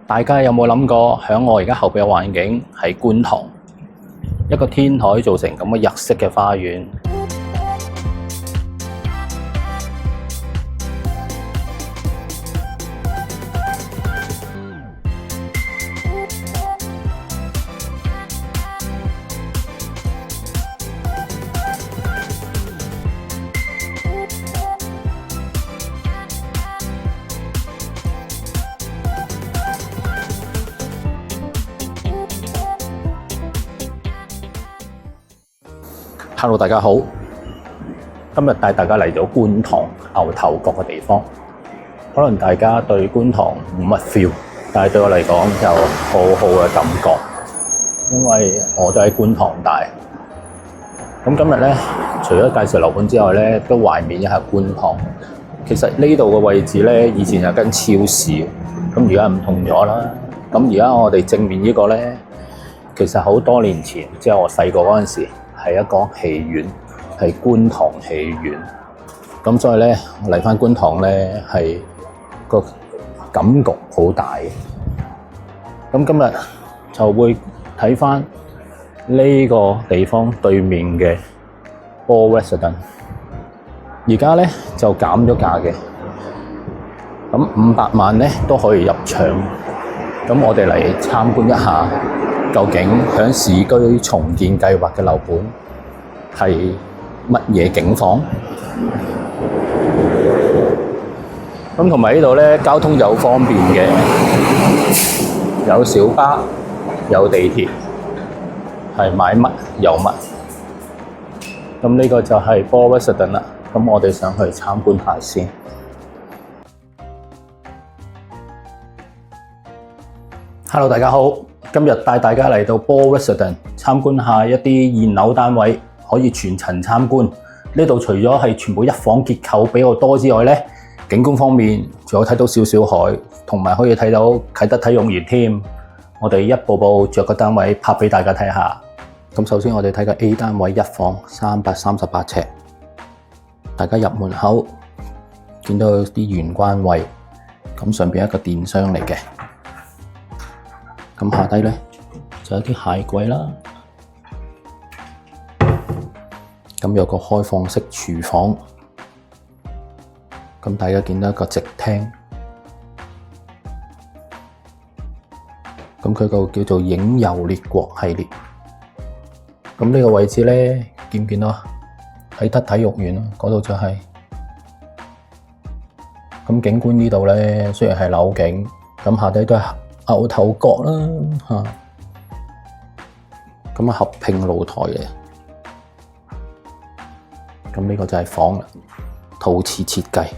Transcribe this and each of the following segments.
大家有冇諗過，響我而家後邊嘅環境係觀塘一個天台做成咁嘅日式嘅花園？Hello， 大家好，今日帶大家嚟咗觀塘牛頭角嘅地方。可能大家對觀塘冇乜 feel， 但係對我嚟講有好好嘅感覺，因為我都喺觀塘大。咁今日咧，除咗介紹樓盤之外咧，都懷緬一下觀塘。其實呢度嘅位置咧，以前有間超市，咁而家唔同咗啦。咁而家我哋正面呢個咧，其實好多年前，即係我細個嗰陣時，係一個戲院，係觀塘戲院。咁所以咧，嚟返觀塘咧，係個感覺好大嘅。咁今日就會睇返呢個地方對面嘅 Ball Residence，而家咧就減咗價嘅，咁500萬咧都可以入場。咁我哋嚟參觀一下，究竟響市區重建計劃嘅樓盤係乜嘢境況？咁同埋呢度咧，交通就好方便嘅，有小巴，有地鐵，係買乜有乜。咁呢個就係 Ball Residence 啦。咁我哋上去參觀下先。Hello， 大家好，今日帶大家嚟到 Ball Residence 參觀下一啲現樓單位，可以全層參觀。呢度除咗係全部一房結構比較多之外咧，景觀方面仲有睇到少少海，同埋可以睇到啟德體育園添。我哋一步步着個單位拍俾大家睇下。咁首先我哋睇個 A 單位一房338尺，大家入門口見到啲玄關位，咁上邊一個電箱嚟嘅。咁下低咧就有啲鞋櫃啦，咁有個開放式廚房，咁大家見到一個直廳，咁佢個叫做影遊列國系列。咁呢個位置咧，見唔見到啊？啟德體育園嗰度就係。咁景觀呢度咧，雖然係樓景，咁下低都係牛頭角啦嚇。咁合併露台嘅。咁呢個就係房啦，陶瓷設計。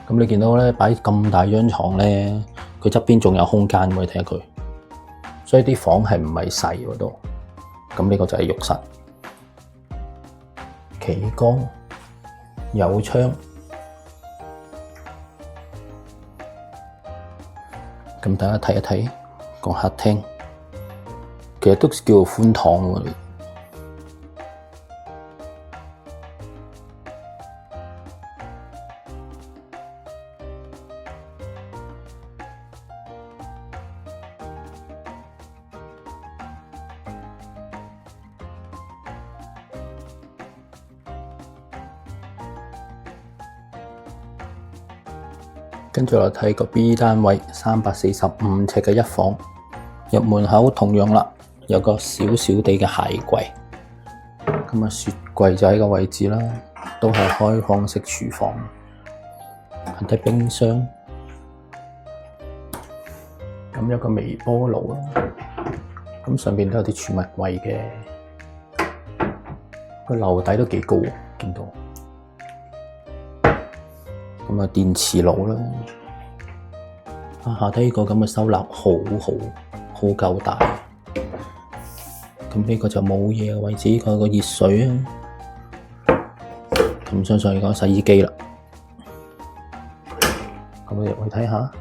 咁你見到咧，擺咁大張床咧，佢側邊仲有空間，可以睇下佢。所以啲房係唔係細嗰度。咁呢個就係浴室，企缸有窗。咁大家睇一睇個客廳，其實都叫做寬敞喎。跟住我睇個 B 單位345尺嘅一房，入門口同樣啦，有個小小地嘅鞋櫃，咁啊雪櫃就喺個位置啦，都係開放式廚房，睇冰箱，咁有個微波爐啦，咁上邊都有啲儲物櫃嘅，個樓底都幾高，見到。咁啊，電磁爐啦，下低呢個咁嘅收納好夠大。咁呢個就冇嘢嘅位置，呢個有個熱水啊。咁相信係個洗衣機啦。咁我入去睇下。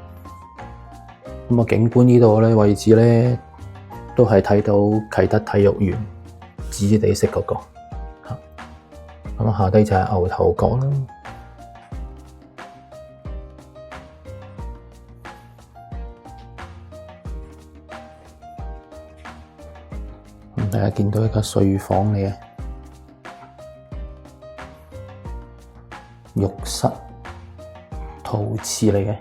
咁啊，景觀呢度咧位置咧，都係睇到啟德體育園紫地色嗰個。咁下低就係牛頭角啦。大家見到一間睡房嚟嘅浴室，陶瓷嚟嘅。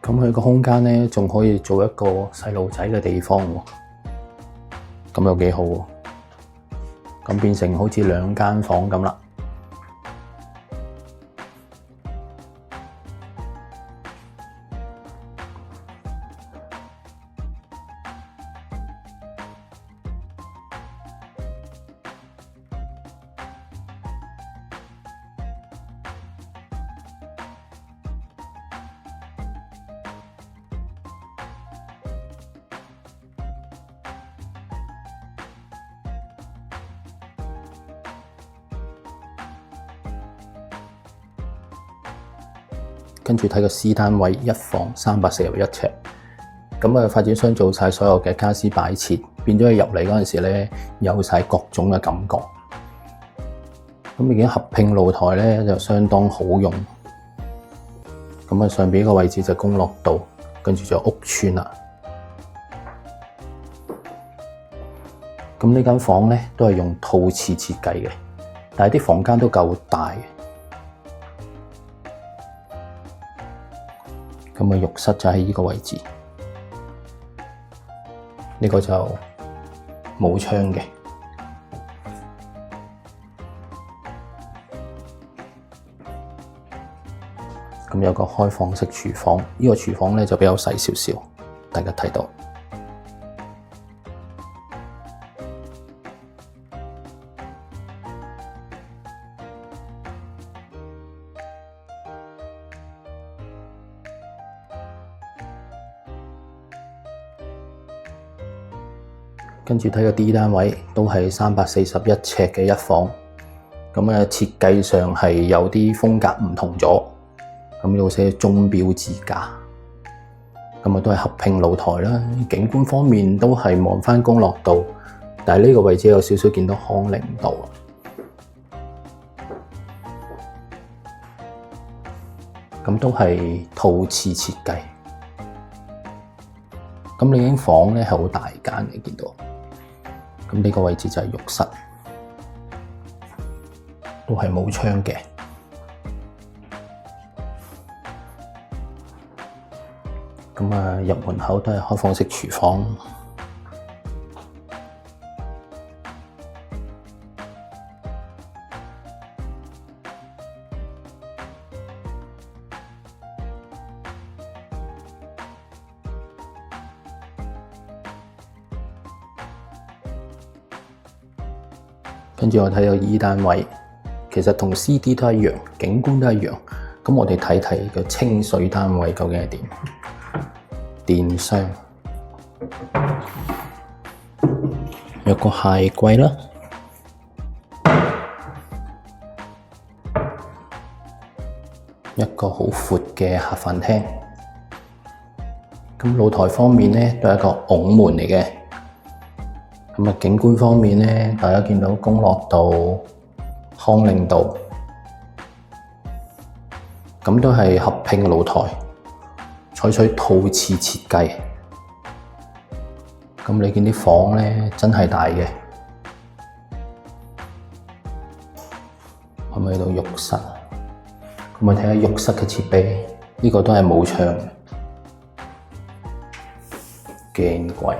咁佢個空間呢，仲可以做一個細路仔嘅地方喎，咁又幾好喎。咁變成好似2間房咁啦。跟住睇個 C 單位1房341尺，咁啊發展商做晒所有嘅家私擺設，變咗佢入嚟嗰陣時咧，有晒各種嘅感覺。咁已經合併露台咧就相當好用。咁啊上邊呢個位置就公樂道，跟住就屋邨啦。咁呢間房咧都係用陶瓷設計嘅，但係啲房間都夠大嘅。咁啊，浴室就喺呢個位置，呢個就冇窗嘅。咁有個開放式廚房，呢個廚房咧就比較細少少，大家睇到。跟住睇個 D 單位都係341尺嘅1房，咁啊設計上係有啲風格唔同咗，咁呢度寫鐘錶支架，咁啊都係合併露台啦。景觀方面都係望返公樂道，但係呢個位置有少少見到康寧道，咁都係陶瓷設計。咁呢間房咧係好大間嘅，見到。咁呢個位置就係浴室，都係冇窗嘅。咁啊，入門口都係開放式廚房。跟住我睇到 E 單位，其實同 CD 都一樣，景觀都一樣。咁我哋睇睇個清水單位究竟係點？電箱有個鞋櫃啦，一個好闊嘅客飯廳。咁露台方面呢，都係一個拱門嚟嘅。咁啊，景觀方面呢，大家見到公樂道、康寧道，咁都係合併露台，採取陶瓷設計。咁你見啲房呢，真係大嘅。可唔可以到浴室？咁我睇下浴室嘅設備，呢個都係冇窗嘅，鏡櫃。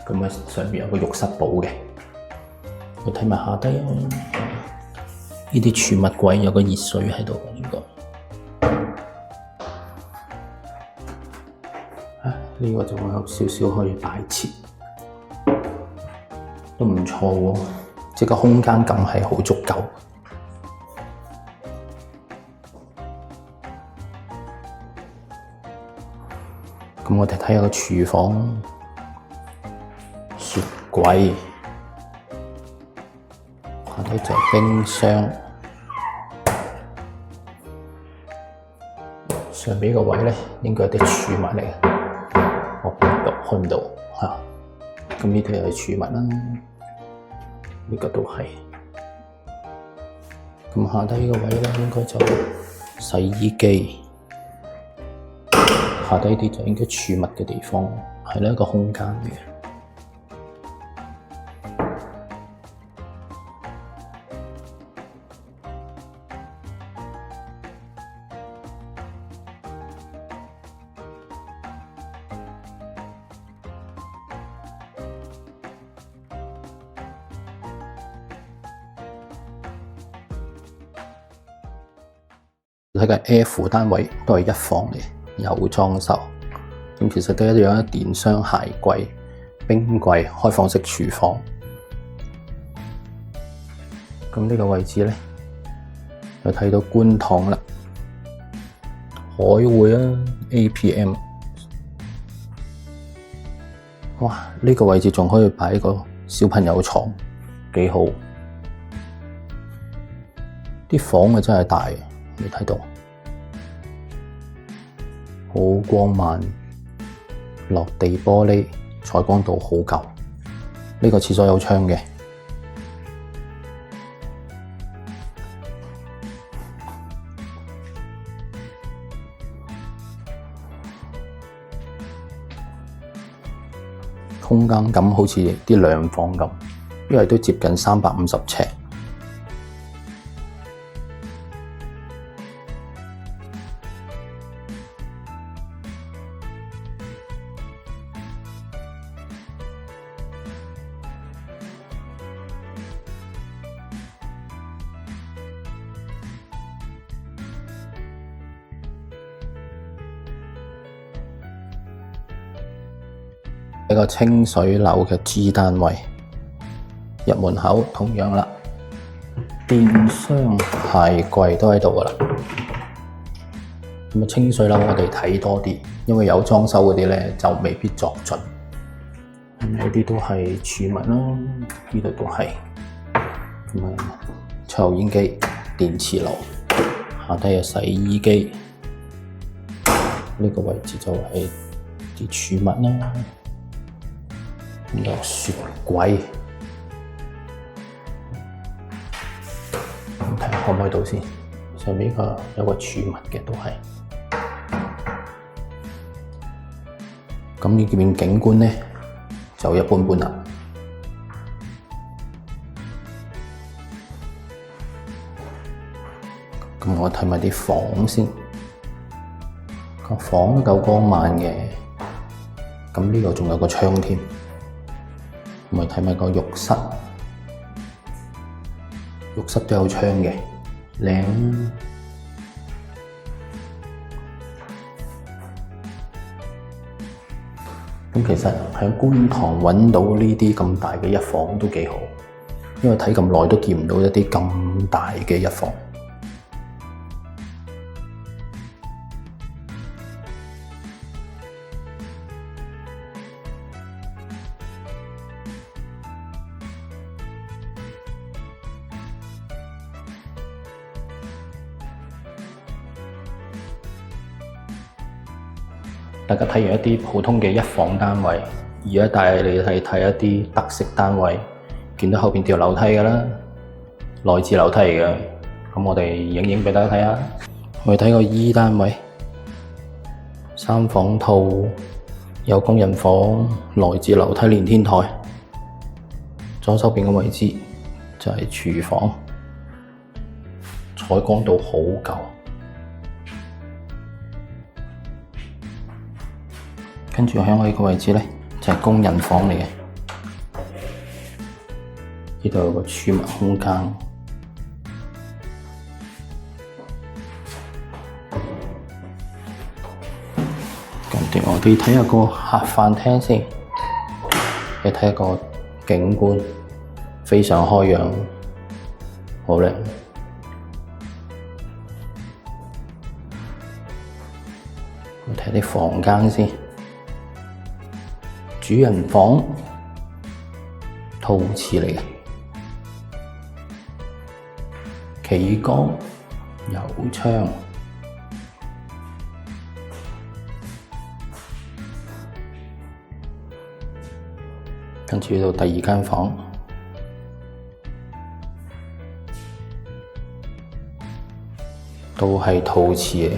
咁啊，上面有個浴室寶嘅，我睇埋下低啊。呢啲儲物櫃有個熱水喺度，應該。呢個就會有少少可以擺設，都唔錯喎。即係個空間感係好足夠。咁我哋睇下個廚房。雪櫃，下底就係冰箱，上邊個位咧應該有啲儲物嚟嘅，我開唔到嚇。咁呢度又係儲物啦，呢個都係。咁下底呢個位咧應該就洗衣機，下低啲就應該儲物嘅地方，係呢一個空間嚟嘅。睇嘅 F 單位都係一房嚟，有裝修。咁其實都一樣，電箱、鞋櫃、冰櫃、開放式廚房。咁呢個位置咧，就睇到觀塘啦，海匯啊 APM。哇！呢個位置仲可以擺個小朋友床，幾好。啲房啊真係大。你睇到好光猛，落地玻璃，採光度好夠。呢個廁所有窗嘅，空間感好似啲兩房咁，因為都接近350尺。一個清水樓嘅 G 單位，入門口同樣啦，電箱、鞋櫃都喺度噶啦。咁清水樓我哋睇多啲，因為有裝修嗰啲咧就未必作準。呢啲都係儲物啦，呢度都係。咁抽油煙機、電磁爐，下低有洗衣機。呢個位置就係啲儲物啦。有雪櫃，睇下可唔可以到先。上面呢個有個儲物嘅都係。咁呢邊景觀呢，就一般般啦。咁我睇埋啲房先，個房都夠光猛嘅。咁呢個仲有個窗添。咁咪睇埋個浴室，浴室都有窗嘅，靚。咁其實喺觀塘揾到呢啲咁大嘅一房都幾好，因為睇咁耐都見唔到一啲咁大嘅一房。大家睇完一啲普通嘅一房單位，而家帶你睇一啲特色單位，見到後邊條樓梯㗎啦，內置樓梯嚟嘅。咁我哋影俾大家睇下。我哋睇個 E 單位，3房套，有工人房，內置樓梯連天台，左手邊嘅位置就係廚房，採光度好夠。跟住喺我呢個位置咧，就係工人房嚟嘅。呢度有個儲物空間。跟住我哋睇下個客飯廳先，你睇下個景觀，非常開揚，好靚。我睇啲房間先。主人房，陶瓷嚟嘅，企缸，有窗，跟住到第二間房，都係陶瓷嘅，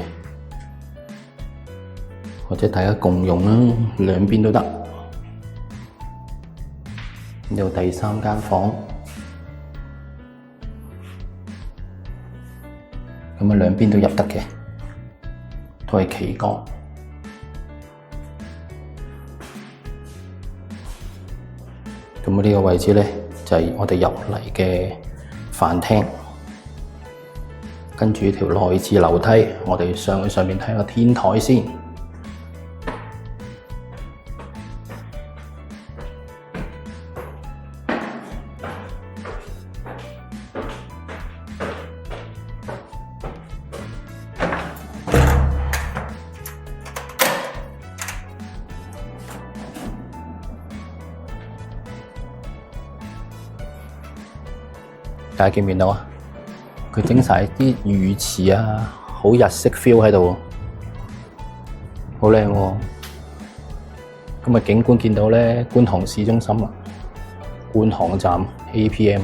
或者大家共用啦，兩邊都得。呢度第三間房，咁啊兩邊都入得嘅，都係企缸。咁呢個位置咧就係我哋入嚟嘅飯廳，跟住條內置樓梯，我哋上去上面睇個天台先。大家見唔見到啊？佢整晒啲魚池啊，好日式 feel 喺度，好靚喎！咁啊景觀見到咧，觀塘市中心啊，觀塘站 APM。